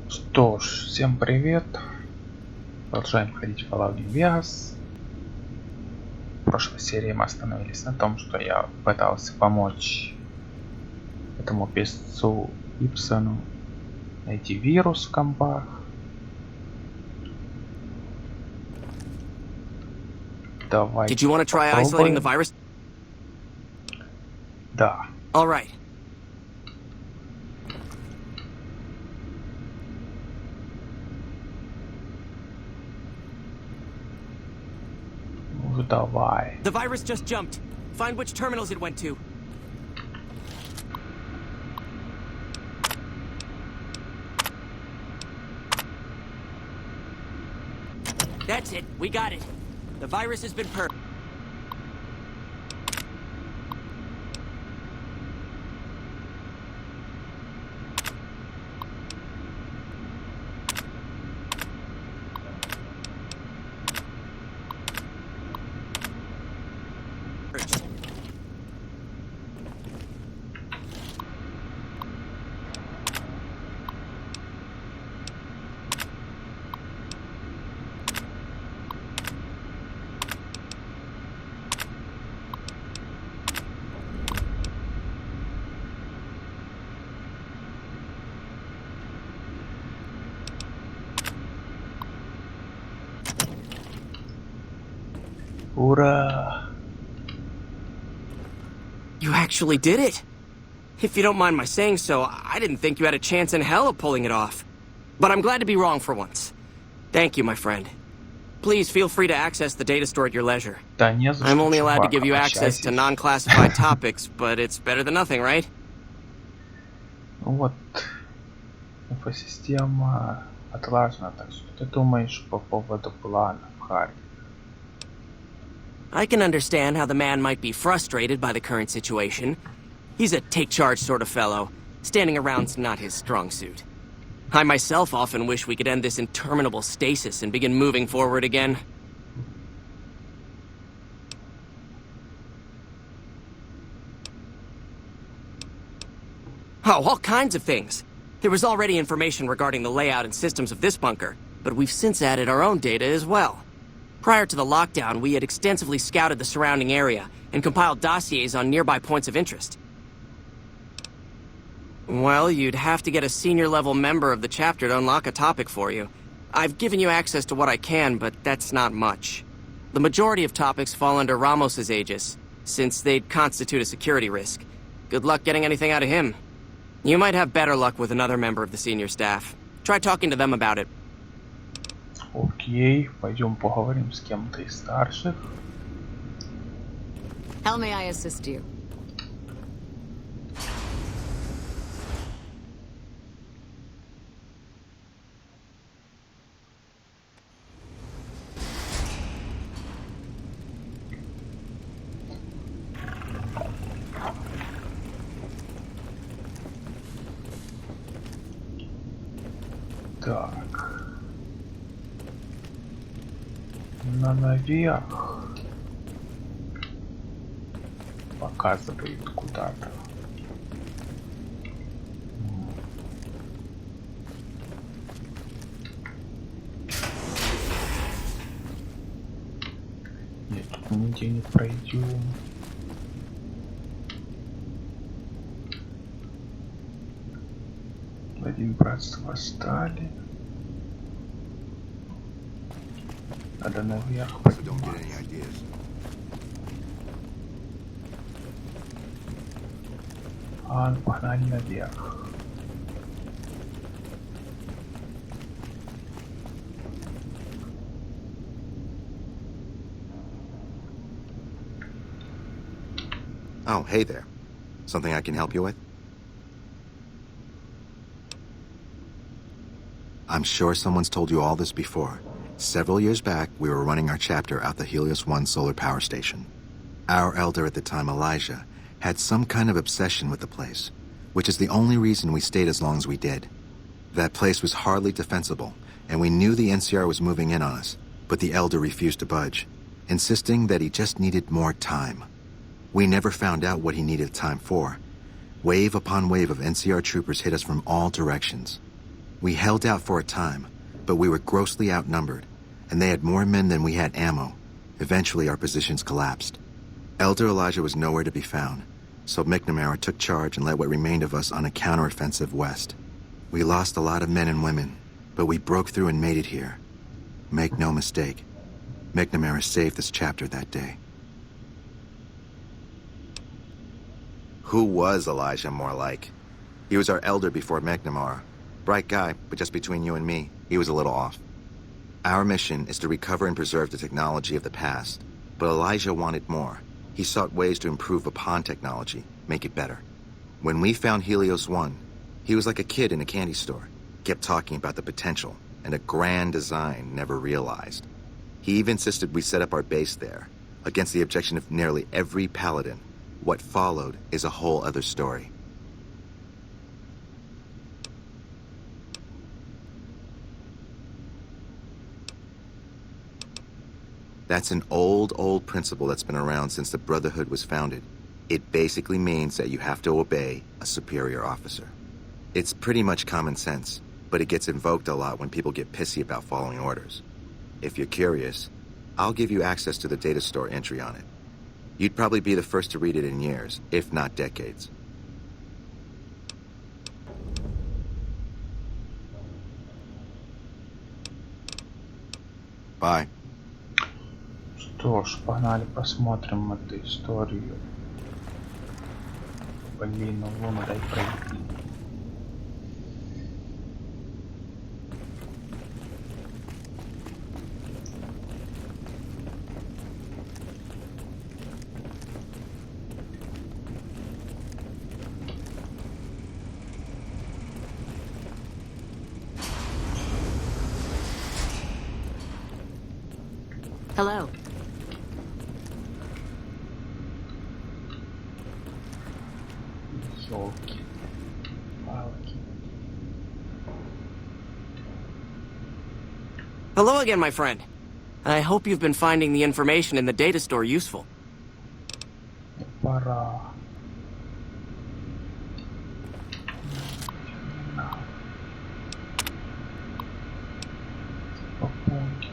Что ж, всем привет. Продолжаем ходить в Нью-Вегас. В прошлой серии мы остановились на том, что я пытался помочь этому песцу Ипсону найти вирус в компах. Давай. Did you want to try isolating the virus? Да. All right. Ну давай. The virus just jumped. Find which terminals it went to. That's it. We got it. The virus has been purged. Ура! You actually did it! If you don't mind my saying so, I didn't think you had a chance in hell of pulling it off. But I'm glad to be wrong for once. Thank you, my friend. Please feel free to access the data store at your leisure. Да не за что, I'm only allowed to чувак, give you access to общайтесь. non-classified topics, but it's better than nothing, right? Вот. Инфосистема отлажена, так что ты думаешь по поводу планов, Харри? I can understand how the man might be frustrated by the current situation. He's a take-charge sort of fellow. Standing around's not his strong suit. I myself often wish we could end this interminable stasis and begin moving forward again. Oh, all kinds of things. There was already information regarding the layout and systems of this bunker, but we've since added our own data as well. Prior to the lockdown, we had extensively scouted the surrounding area and compiled dossiers on nearby points of interest. Well, you'd have to get a senior-level member of the chapter to unlock a topic for you. I've given you access to what I can, but that's not much. The majority of topics fall under Ramos's aegis, since they'd constitute a security risk. Good luck getting anything out of him. You might have better luck with another member of the senior staff. Try talking to them about it. Окей, пойдем поговорим с кем-то из старших. How may I assist you? Так. Наверх. Показывает куда-то. Нет, тут нигде не пройдем. Один братство восстали. Надо наверх подниматься. А, ну погнали наверх. Oh, hey there. Something I can help you with? I'm sure someone's told you all this before. Several years back, we were running our chapter out the Helios 1 solar power station. Our elder at the time, Elijah, had some kind of obsession with the place, which is the only reason we stayed as long as we did. That place was hardly defensible, and we knew the NCR was moving in on us, but the elder refused to budge, insisting that he just needed more time. We never found out what he needed time for. Wave upon wave of NCR troopers hit us from all directions. We held out for a time, but we were grossly outnumbered, and they had more men than we had ammo. Eventually, our positions collapsed. Elder Elijah was nowhere to be found, so McNamara took charge and led what remained of us on a counteroffensive west. We lost a lot of men and women, but we broke through and made it here. Make no mistake, McNamara saved this chapter that day. Who was Elijah more like? He was our elder before McNamara. Bright guy, but just between you and me, he was a little off. Our mission is to recover and preserve the technology of the past, but Elijah wanted more. He sought ways to improve upon technology, make it better. When we found Helios 1, he was like a kid in a candy store, kept talking about the potential and a grand design never realized. He even insisted we set up our base there, against the objection of nearly every paladin. What followed is a whole other story. That's an old principle that's been around since the Brotherhood was founded. It basically means that you have to obey a superior officer. It's pretty much common sense, but it gets invoked a lot when people get pissy about following orders. If you're curious, I'll give you access to the data store entry on it. You'd probably be the first to read it in years, if not decades. Bye. Что ж, погнали посмотрим эту историю. Блин, ну вон, дай пройти. Hello. Ёлки-палки. Hello again, my friend. I hope you've been finding the information in the data store useful. Пора. Попонки.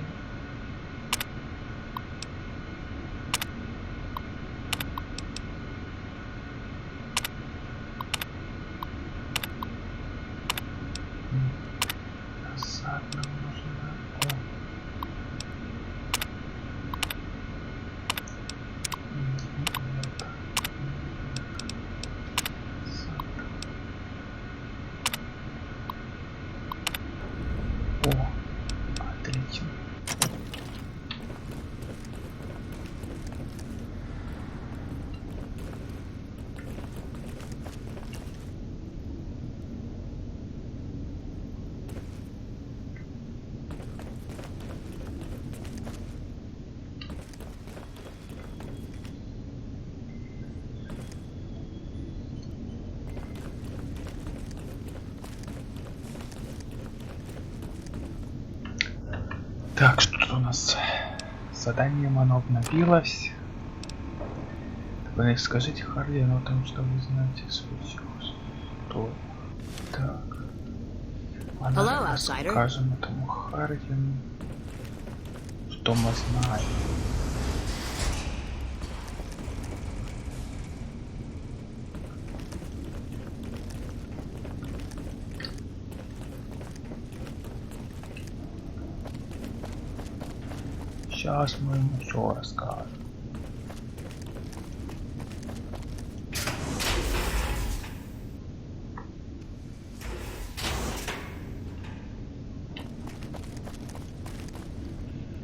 Назад нам нужно. О, отлично. Так, что тут у нас? Заданием оно обновилось. Вы скажите Хардину о том, что вы знаете случай. Что? Так. Hello, outsider. Скажем этому Хардину, что мы знаем. Сейчас мы ему все расскажем.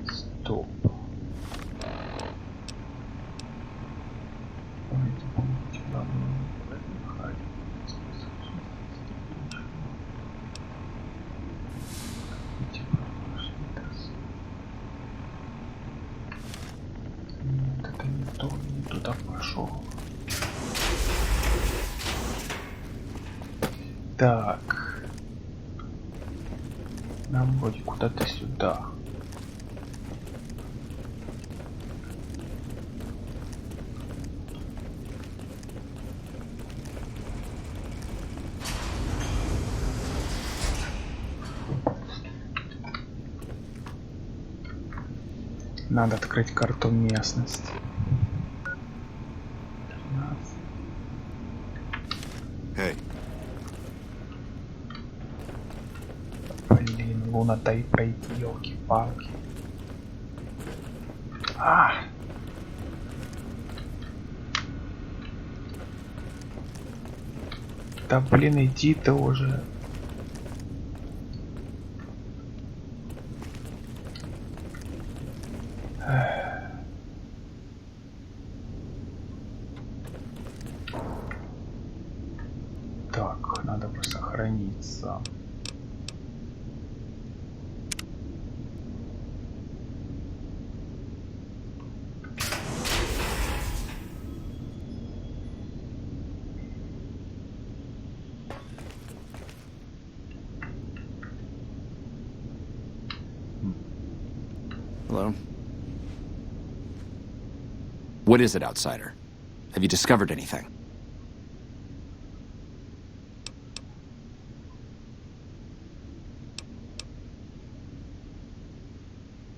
Стоп. Помните, главное, туда пошел. Так. Нам вроде куда-то сюда. Надо открыть карту местности. 13. Hey. Блин, луна-то и пройти, елки-палки. Да блин, иди ты уже. Так, надо бы сохраниться. Hello? What is it, outsider? Have you discovered anything?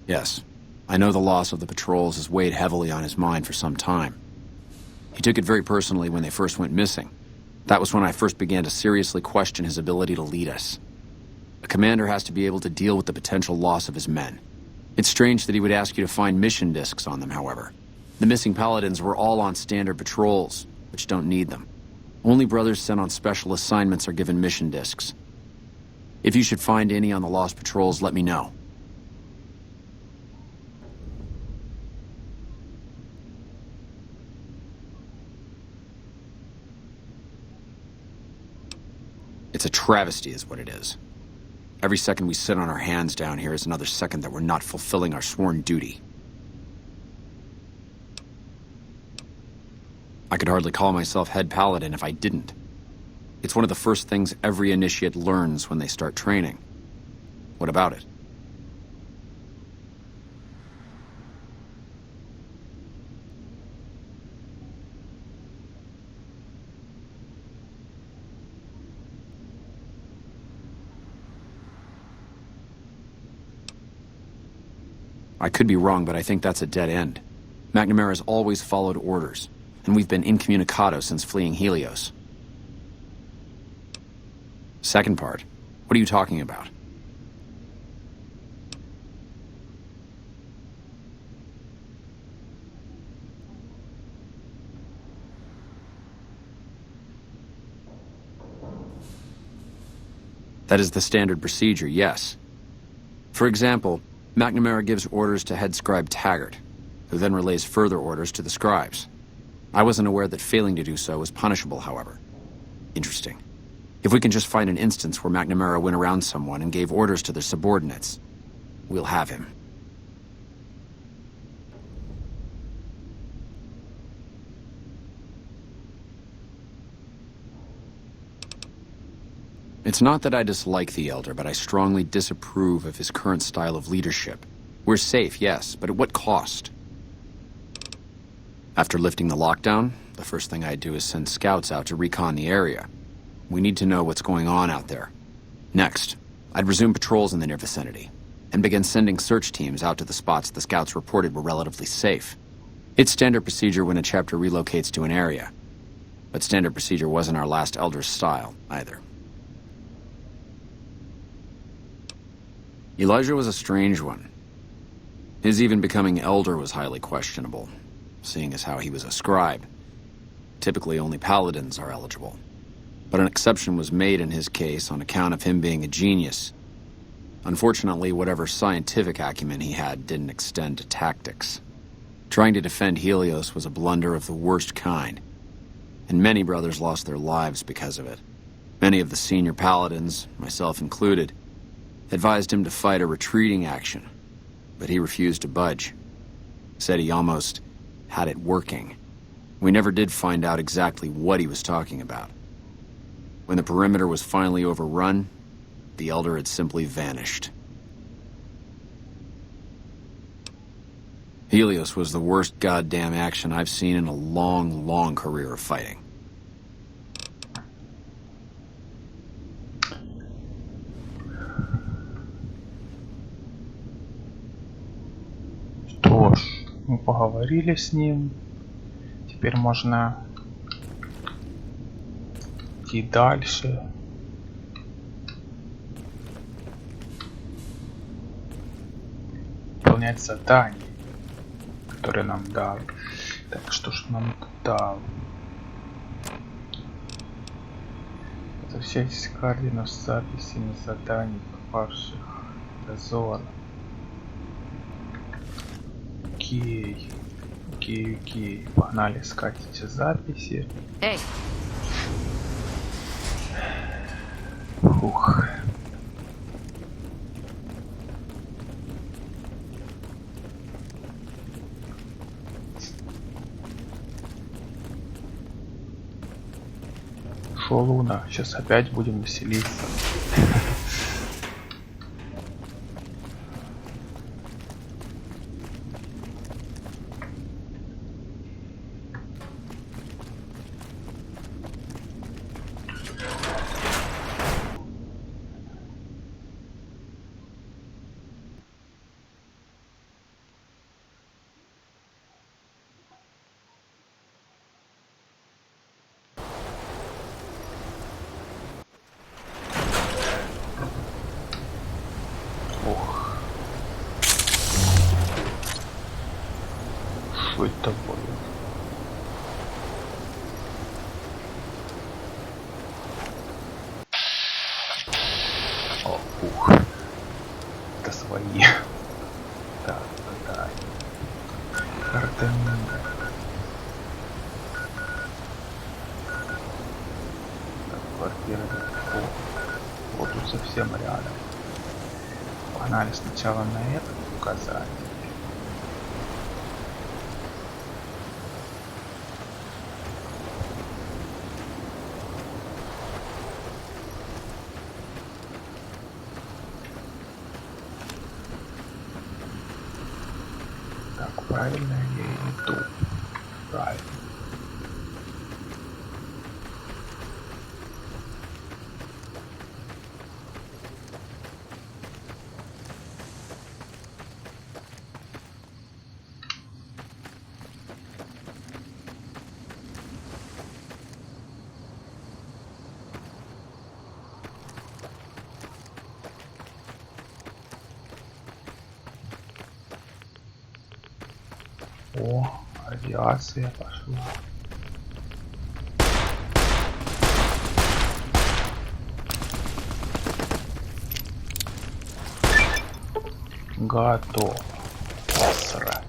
Yes. I know the loss of the patrols has weighed heavily on his mind for some time. He took it very personally when they first went missing. That was when I first began to seriously question his ability to lead us. A commander has to be able to deal with the potential loss of his men. It's strange that he would ask you to find mission discs on them, however. The missing paladins were all on standard patrols, which don't need them. Only brothers sent on special assignments are given mission discs. If you should find any on the lost patrols, let me know. It's a travesty is what it is. Every second we sit on our hands down here is another second that we're not fulfilling our sworn duty. I could hardly call myself head paladin if I didn't. It's one of the first things every initiate learns when they start training. What about it? I could be wrong, but I think that's a dead end. McNamara's always followed orders, and we've been incommunicado since fleeing Helios. Second part, what are you talking about? That is the standard procedure, yes. For example, McNamara gives orders to head scribe Taggart, who then relays further orders to the scribes. I wasn't aware that failing to do so was punishable, however. Interesting. If we can just find an instance where McNamara went around someone and gave orders to their subordinates, we'll have him. It's not that I dislike the Elder, but I strongly disapprove of his current style of leadership. We're safe, yes, but at what cost? After lifting the lockdown, the first thing I'd do is send scouts out to recon the area. We need to know what's going on out there. Next, I'd resume patrols in the near vicinity, and begin sending search teams out to the spots the scouts reported were relatively safe. It's standard procedure when a chapter relocates to an area, but standard procedure wasn't our last Elder's style, either. Elijah was a strange one. His even becoming Elder was highly questionable, seeing as how he was a scribe. Typically, only paladins are eligible. But an exception was made in his case on account of him being a genius. Unfortunately, whatever scientific acumen he had didn't extend to tactics. Trying to defend Helios was a blunder of the worst kind, and many brothers lost their lives because of it. Many of the senior paladins, myself included, advised him to fight a retreating action, but he refused to budge. Said he almost had it working. We never did find out exactly what he was talking about. When the perimeter was finally overrun, the Elder had simply vanished. Helios was the worst goddamn action I've seen in a long, long career of fighting. Что? Мы поговорили с ним. Теперь можно идти дальше. Выполнять задания, которые нам дал. Так, что ж нам тут дал? Возвращайтесь к ордену с записями заданий попавших в дозор. Окей. Окей. Погнали искать эти записи. Эй, Ух. Шо, Луна, сейчас опять будем веселиться. Ох. Что это было? О, ух. Это свои. Так, да. Картины. Так, квартира далеко. Вот тут совсем рядом. Погнали сначала на этот указатель. Так, правильно я иду. Правильно. О, радиация пошла. Готов. Срать.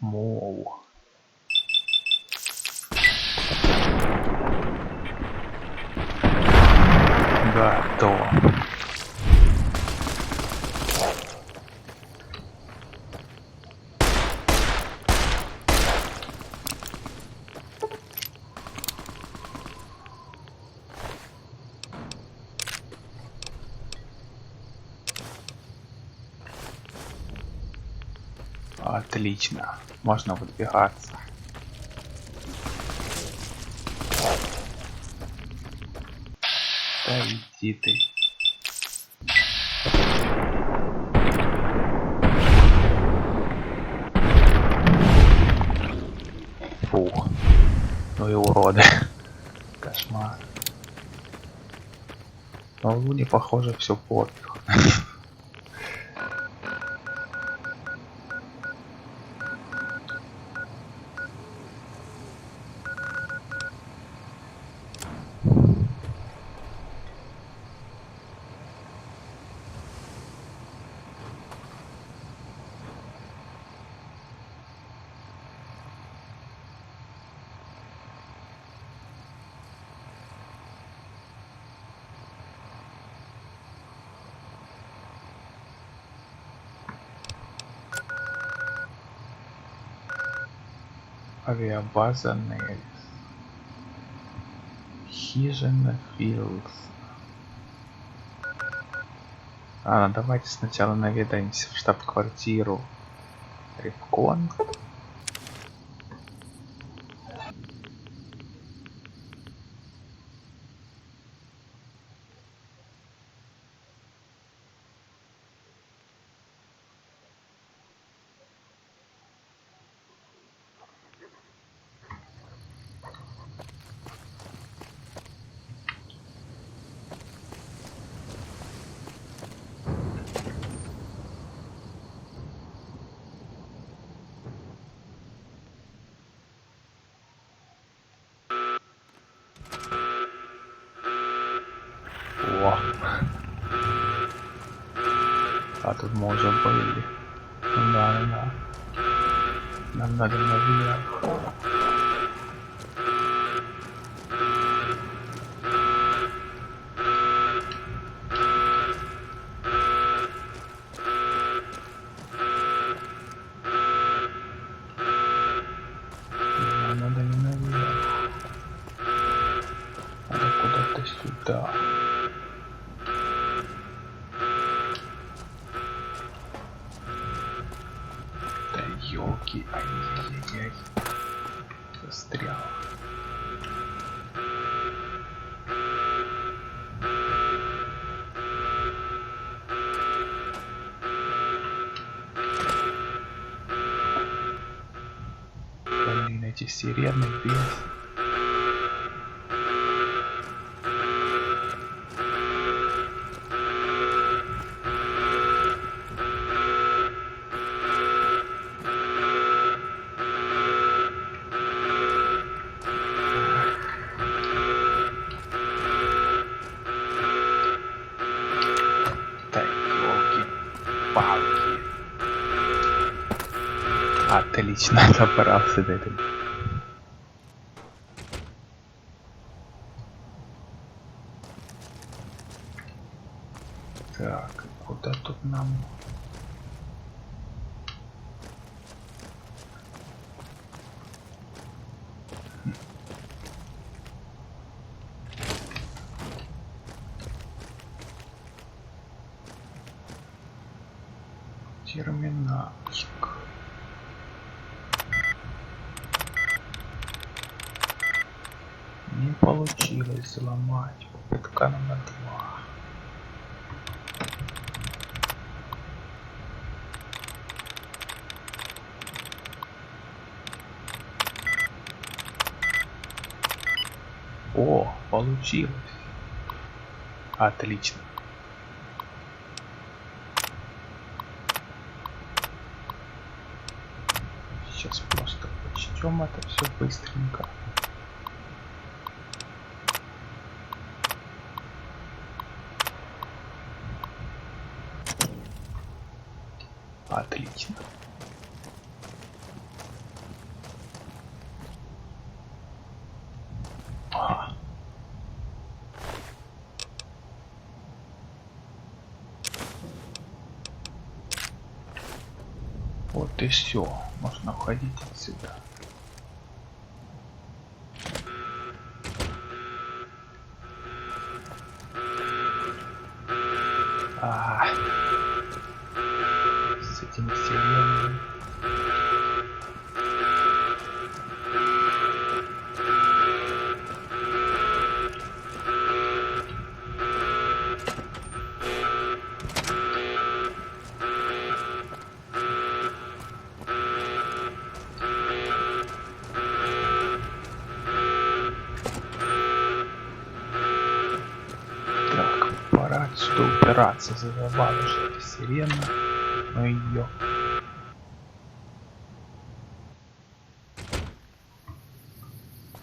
Моу. Готов. Отлично. Можно выдвигаться. Да иди ты. Фух. Ну и уроды. Кошмар. Но в Луне, похоже, все пофиг. Авиабаза Нельс. Хижина Филдс. Давайте сначала наведаемся в штаб-квартиру Репкон. А тут мы уже были. Да. Нам надо наверх. Нам надо не наверх. Надо куда-то сюда. Ёлки, ай-яй-яй, застрял. Блин, эти сирены без. Отлично, добрался до этого. Так, куда тут нам? Терминальчик. Не получилось взломать. Попытка номер 2. О, получилось. Отлично. Сейчас просто почтем это все быстренько. Отлично. Вот и все. Можно уходить отсюда. С этими вселенными. Что упираться, задавали же эта сирена, но ее.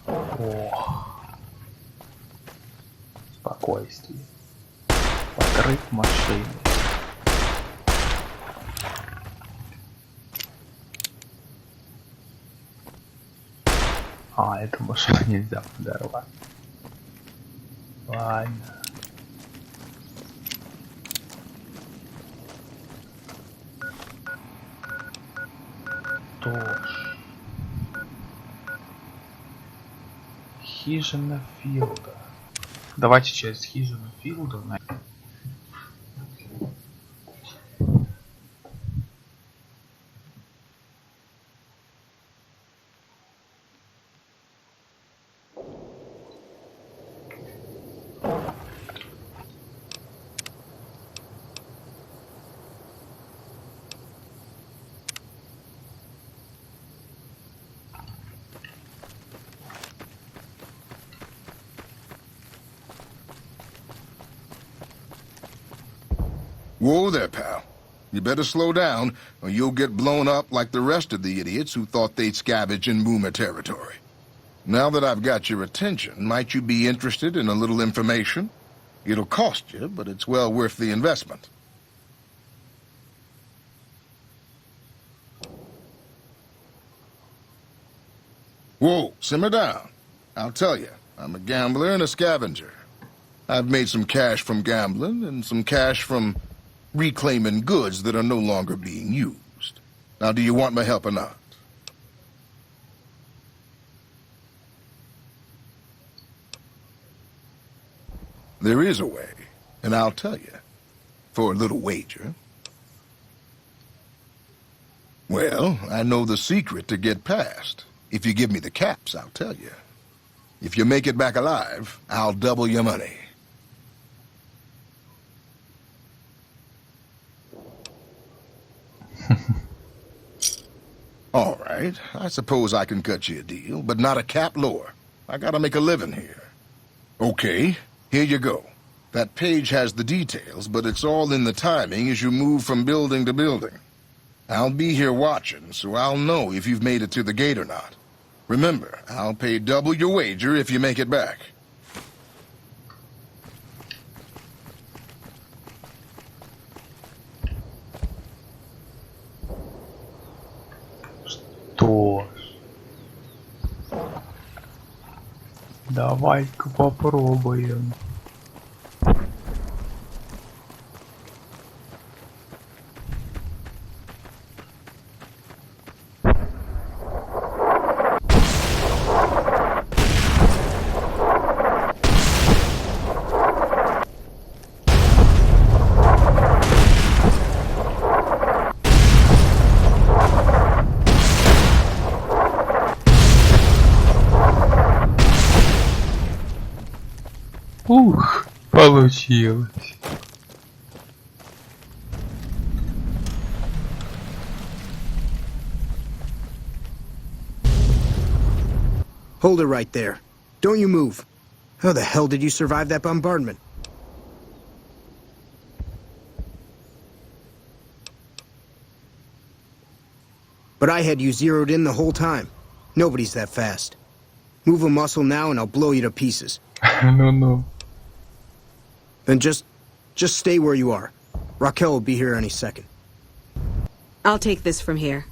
О, спокойствие. Подрыв машины. Эту машину нельзя подорвать. Ладно. Хижина Филда. Давайте через хижину Филда найдем. Whoa there, pal. You better slow down, or you'll get blown up like the rest of the idiots who thought they'd scavenge in boomer territory. Now that I've got your attention, might you be interested in a little information? It'll cost you, but it's well worth the investment. Whoa, simmer down. I'll tell you, I'm a gambler and a scavenger. I've made some cash from gambling and some cash from reclaiming goods that are no longer being used. Now, do you want my help or not? There is a way, and I'll tell you. For a little wager. Well, I know the secret to get past. If you give me the caps, I'll tell you. If you make it back alive, I'll double your money. All right, I suppose I can cut you a deal, but not a cap lower. I gotta make a living here. Okay, here you go. That page has the details, but it's all in the timing as you move from building to building. I'll be here watching, so I'll know if you've made it to the gate or not. Remember, I'll pay double your wager if you make it back. Что ж. Давай-ка попробуем. Ух, получилось. Hold it right there. Don't you move. How the hell did you survive that bombardment? But I had you zeroed in the whole time. Nobody's that fast. Move a muscle now and I'll blow you to pieces. Ну-ну. Then just stay where you are. Raquel will be here any second. I'll take this from here.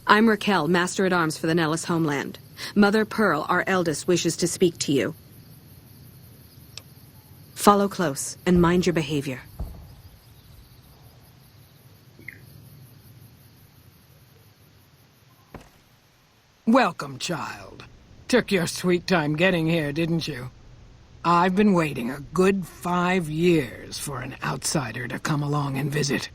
I'm Raquel, Master-at-Arms for the Nellis homeland. Mother Pearl, our eldest, wishes to speak to you. Follow close and mind your behavior. Welcome, child. Took your sweet time getting here, didn't you? I've been waiting a good 5 years for an outsider to come along and visit.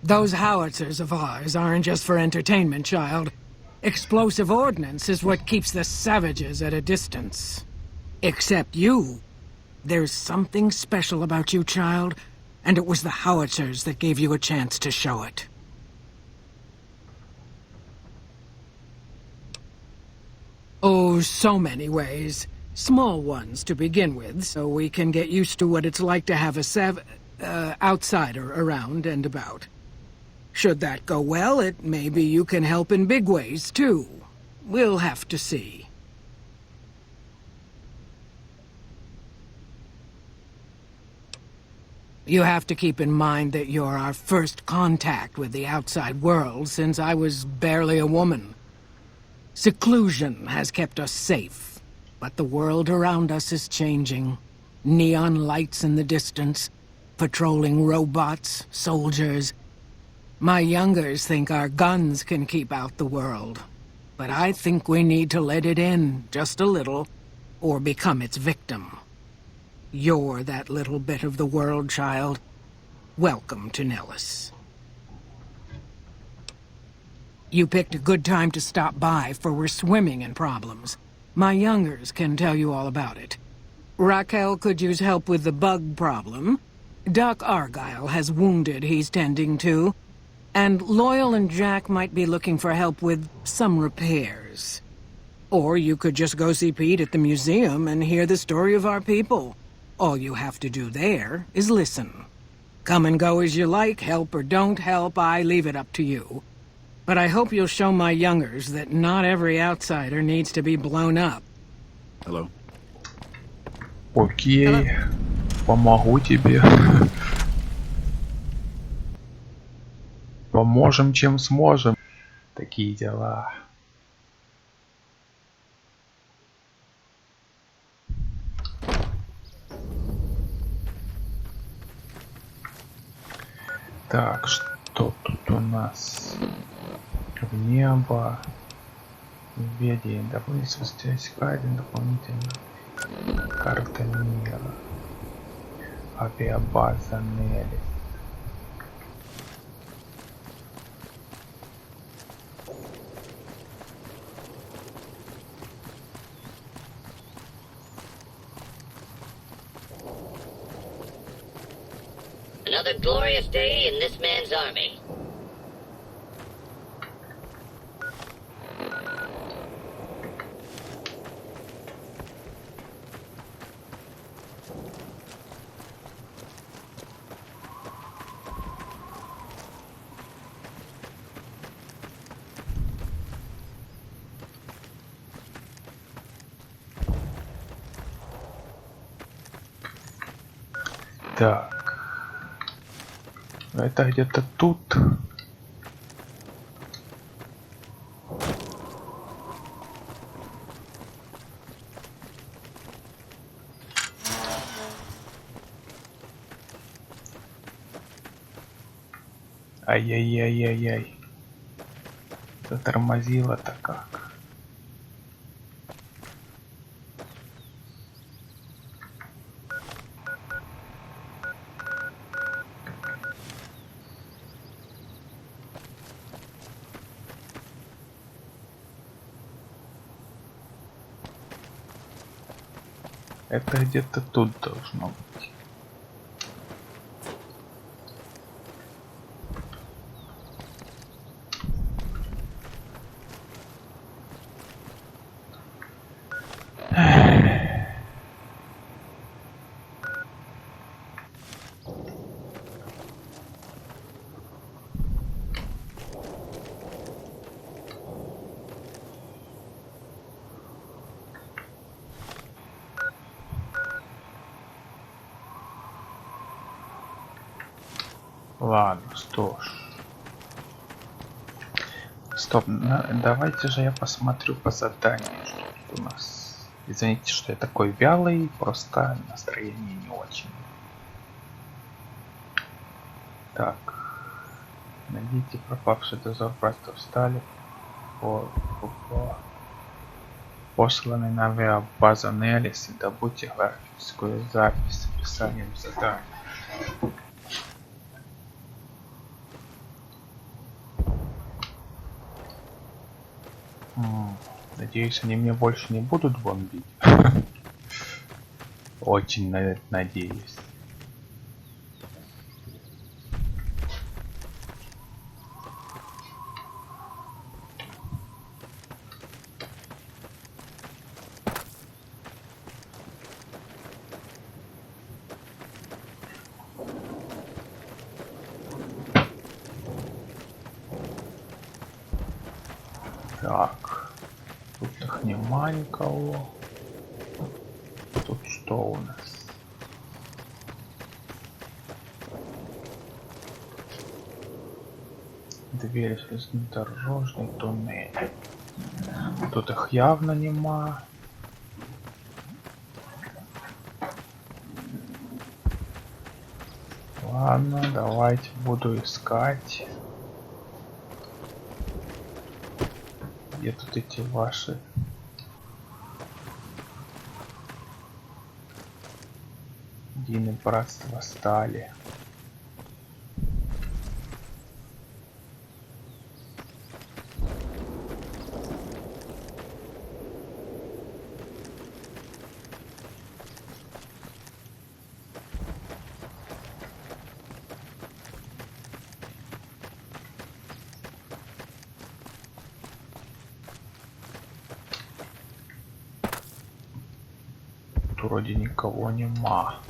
Those howitzers of ours aren't just for entertainment, child. Explosive ordnance is what keeps the savages at a distance. Except you. There's something special about you, child, and it was the howitzers that gave you a chance to show it. Oh, so many ways. Small ones to begin with, so we can get used to what it's like to have a outsider around and about. Should that go well, it may be you can help in big ways, too. We'll have to see. You have to keep in mind that you're our first contact with the outside world since I was barely a woman. Seclusion has kept us safe, but the world around us is changing. Neon lights in the distance, patrolling robots, soldiers. My youngers think our guns can keep out the world, but I think we need to let it in, just a little, or become its victim. You're that little bit of the world, child. Welcome to Nellis. You picked a good time to stop by, for we're swimming in problems. My youngers can tell you all about it. Raquel could use help with the bug problem. Doc Argyle has wounded he's tending to. And Loyal and Jack might be looking for help with some repairs. Or you could just go see Pete at the museum and hear the story of our people. All you have to do there is listen. Come and go as you like, help or don't help, I leave it up to you. But I hope you'll show my youngers that not every outsider needs to be blown up. Hello? Окей. Помогу тебе. Поможем, чем сможем. Такие дела. Так, что тут у нас? В небо. Введение. Дополнительно спустя один дополнительно. Карта мира. Авиабаза Нелли. Another glorious day in this man's army. Так. Это где-то тут. Ай-яй-яй-яй-яй. Затормозило-то как. Это где-то тут должно быть. Ладно, что ж. Стоп, давайте же я посмотрю по заданию, что тут у нас. Извините, что я такой вялый, просто настроение не очень. Так. Найдите пропавший дозор, просто встали. Посланы на авиабазу Неллис и добудьте графическую запись с описанием задания. Надеюсь, они мне больше не будут бомбить. Очень на это надеюсь. Так, тут их нема никого. Тут что у нас? Дверь в железнодорожный туннель. Тут их явно нема. Ладно, давайте буду искать. Где тут эти ваши? Дины братства стали. Тут вроде никого нема.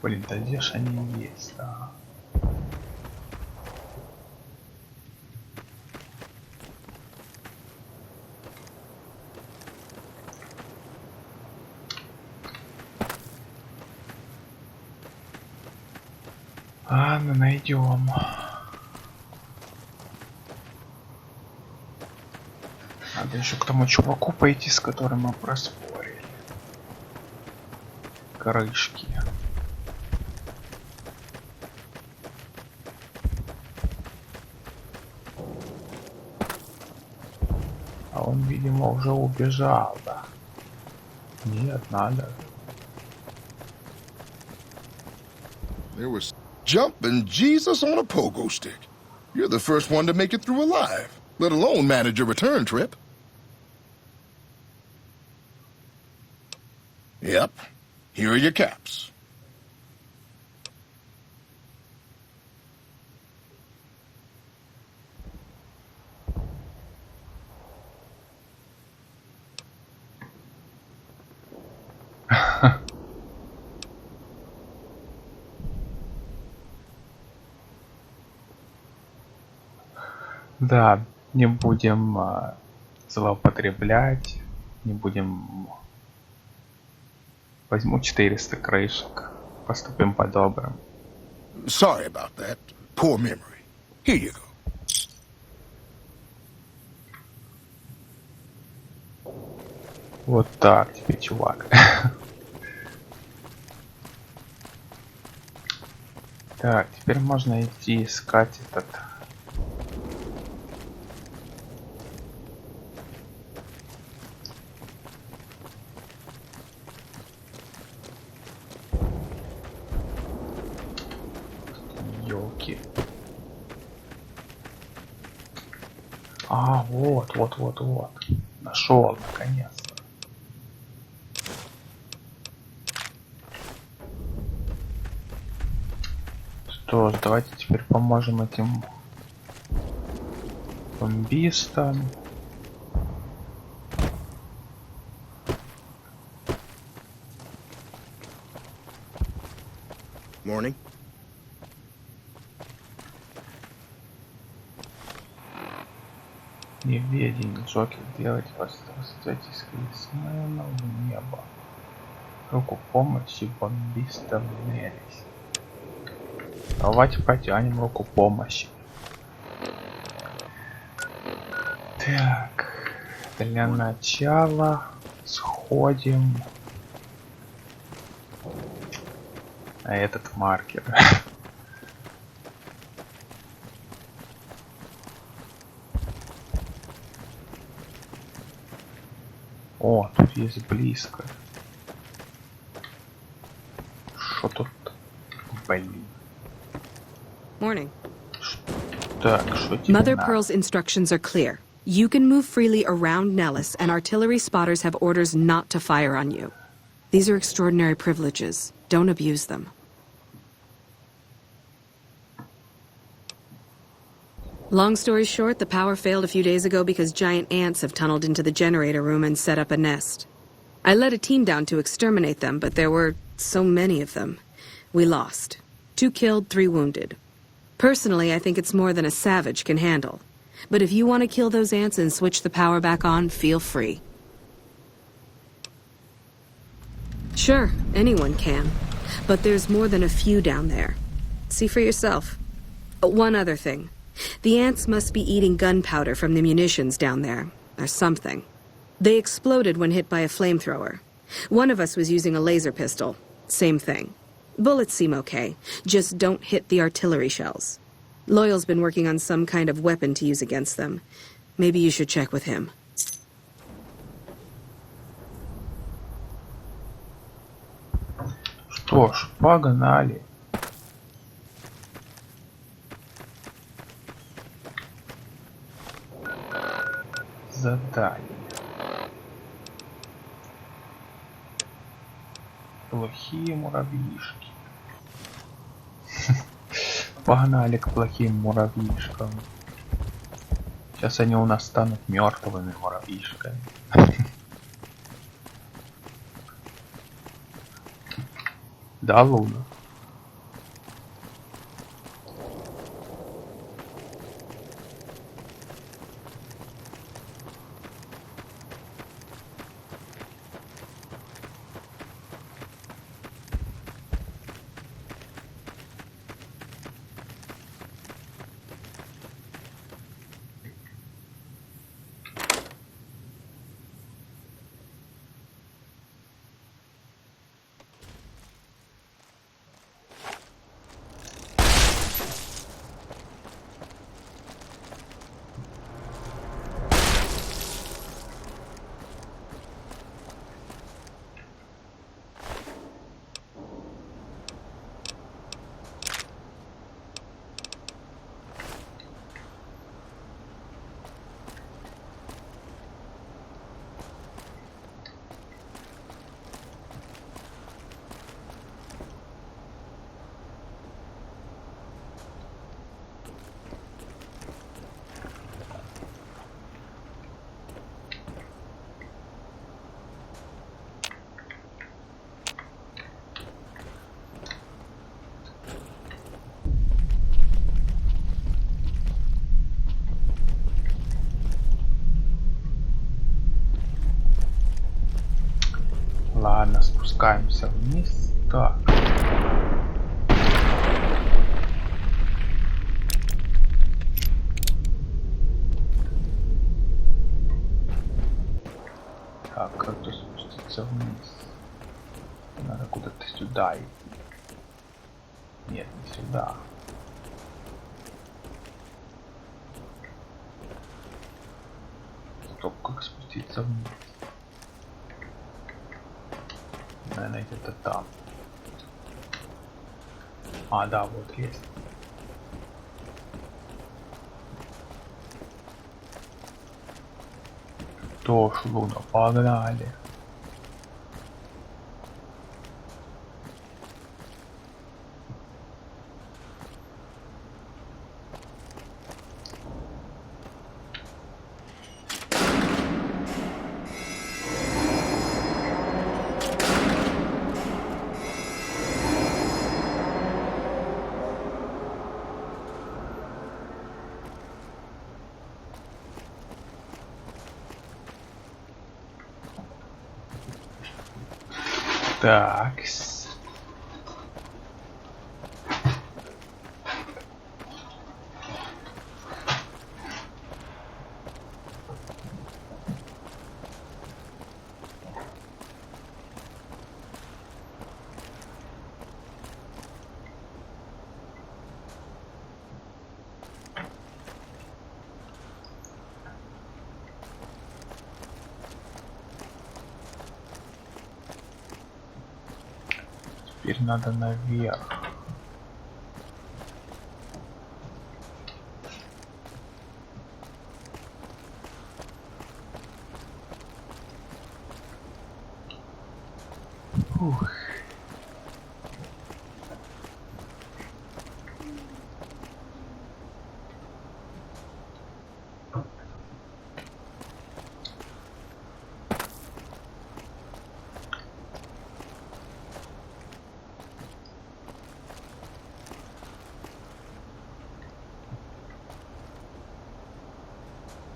Блин, да где ж они есть, да? Ладно, найдем. Надо еще к тому чуваку пойти, с которым мы проспорили. Крышки. А он, видимо, уже убежал, да? Нет, надо. There was jumping Jesus on a pogo stick. You're the first one to make it through alive, let alone manage a return trip. Yep. Here are your caps. Да, не будем злоупотреблять, не будем... Возьму 400 крышек, поступим по-доброму. Sorry about that. Poor memory. Here you go. Вот так тебе, чувак. Так, теперь можно идти искать этот... Ёлки. А, вот. Нашел, наконец-то. Что ж, давайте теперь поможем этим бомбистам. Morning. Неведение, Джокер, делать постатической смена в небо. Руку помощи бомбистам мерись. Давайте потянем руку помощи. Так, для начала сходим на этот маркер. О, тут есть близко. Что тут? Блин. Morning. Так, что тебе Mother надо? Pearl's instructions are clear. You can move freely around Nellis, and artillery spotters have orders not to fire on you. These are extraordinary privileges. Don't abuse them. Long story short, the power failed a few days ago because giant ants have tunneled into the generator room and set up a nest. I led a team down to exterminate them, but there were so many of them. We lost. 2 killed, 3 wounded. Personally, I think it's more than a savage can handle. But if you want to kill those ants and switch the power back on, feel free. Sure, anyone can. But there's more than a few down there. See for yourself. One other thing. The ants must be eating gunpowder from the munitions down there, or something. They exploded when hit by a flamethrower. One of us was using a laser pistol. Same thing. Bullets seem okay, just don't hit the artillery shells. Loyal's been working on some kind of weapon to use against them. Maybe you should check with him. Что ж, погнали. Задание. Плохие муравьишки. Погнали к плохим муравьишкам. Сейчас они у нас станут мертвыми муравьишками. Да, Луна? Спускаемся вниз. Так. Так, как-то спуститься вниз. Надо куда-то сюда идти. Нет, не сюда. Стоп, как спуститься вниз? Наверное, где-то там. А, да, вот есть. То шло, погнали. Такс. Теперь надо наверх. Ух.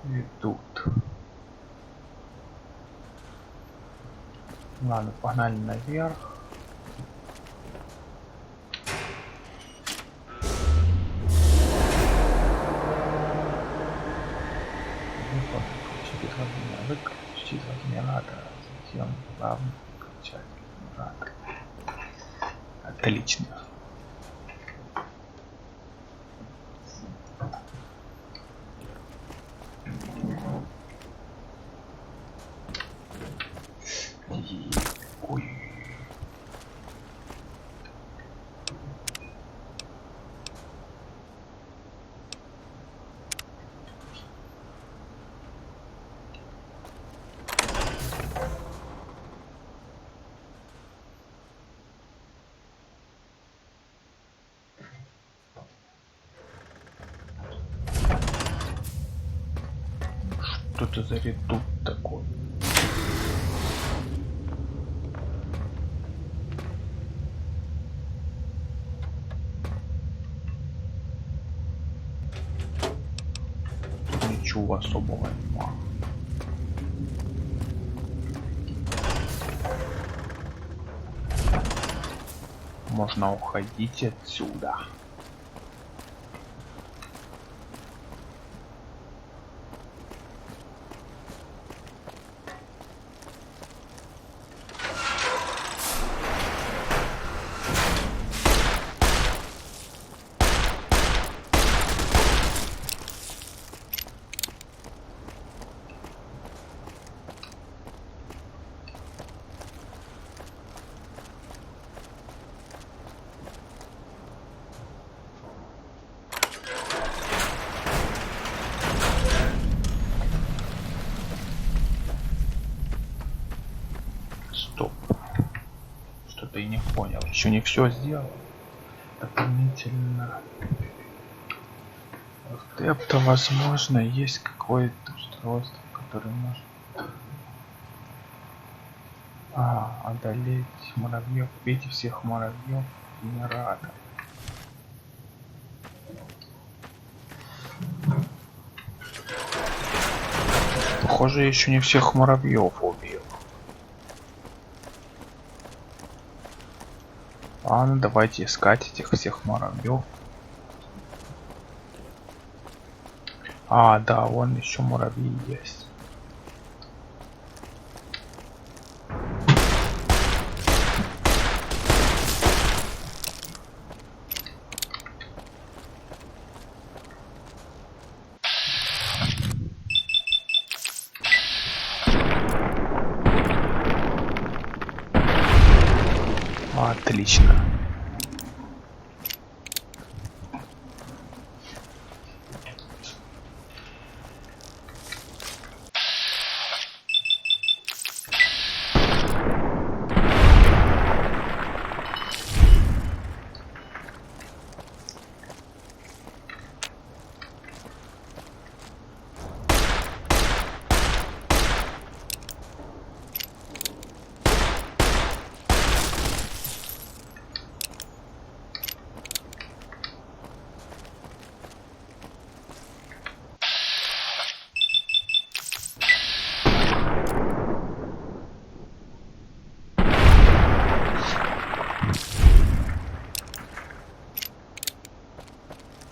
И тут. Ладно, погнали наверх. Выключить из администратора. Затем главный включатель администратора. Отлично. Ой. Что это за редут такой? Ничего особого нема. Можно уходить отсюда. Стоп. Что-то я не понял. Еще не все сделал. Дополнительно. Вот это, возможно, есть какое-то устройство, которое может одолеть муравьев. Убейте всех муравьев генератор. Похоже, я еще не всех муравьев убил. Ладно, давайте искать этих всех муравьев. А, да, вон еще муравьи есть. Отлично.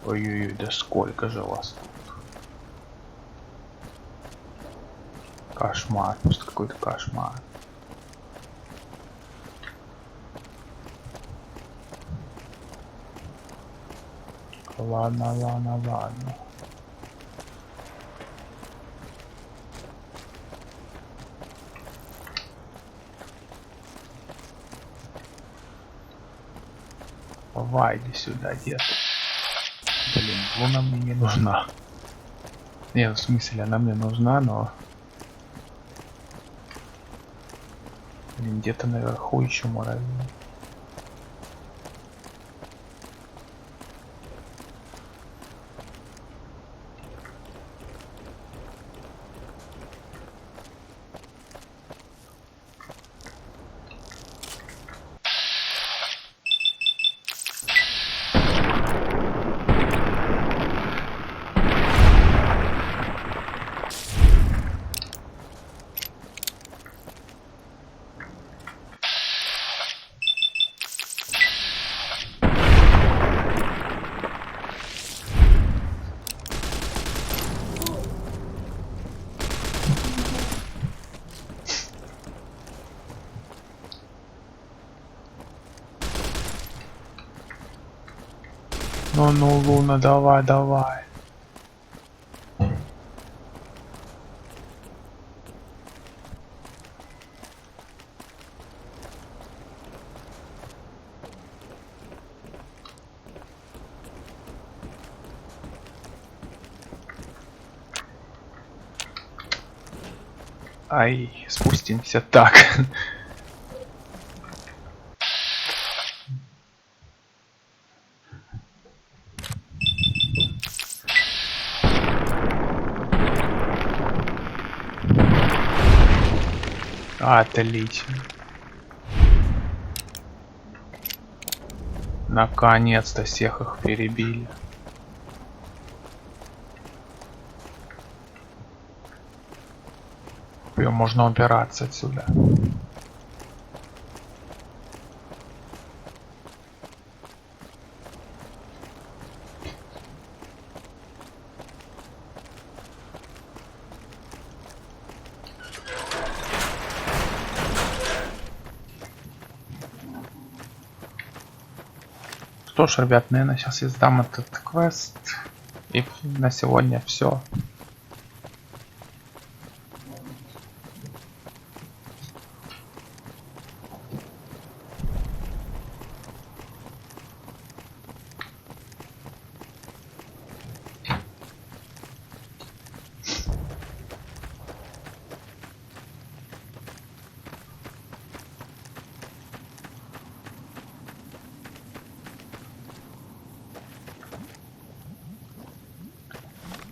Ой-ой-ой, да сколько же вас тут. Кошмар, просто какой-то кошмар. Ладно, ладно, ладно. Давай, иди сюда, дед. Блин, луна мне не нужна. Не, в смысле, она мне нужна, но... Блин, где-то наверху еще муравьи. Ну, Луна, давай, давай. Ай, спустимся так. Отлично. Наконец-то всех их перебили. Теперь можно убираться отсюда. Что ж, ребят, наверное, сейчас я сдам этот квест. И на сегодня все.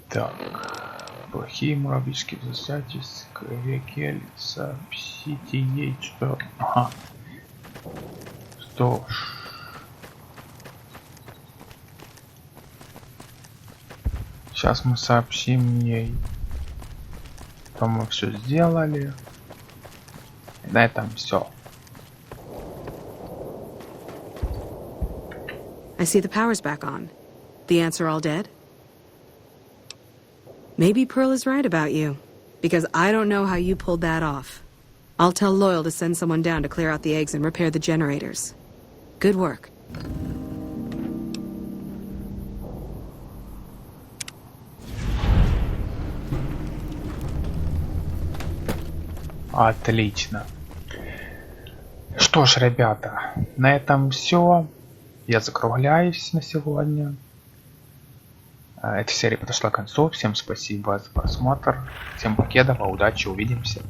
Так, плохие муравьишки, возвращайтесь к реке, сообщите ей, что... Ага. Что ж. Сейчас мы сообщим ей, что мы все сделали. И на этом все. I see the power's back on. The ants are all dead? Maybe Pearl is right about you, because I don't know how you pulled that off. I'll tell Loyal to send someone down to clear out the eggs and repair the generators. Good work. Отлично. Что ж, ребята, на этом все. Я закругляюсь на сегодня. Эта серия подошла к концу. Всем спасибо за просмотр. Всем покедова, удачи, увидимся.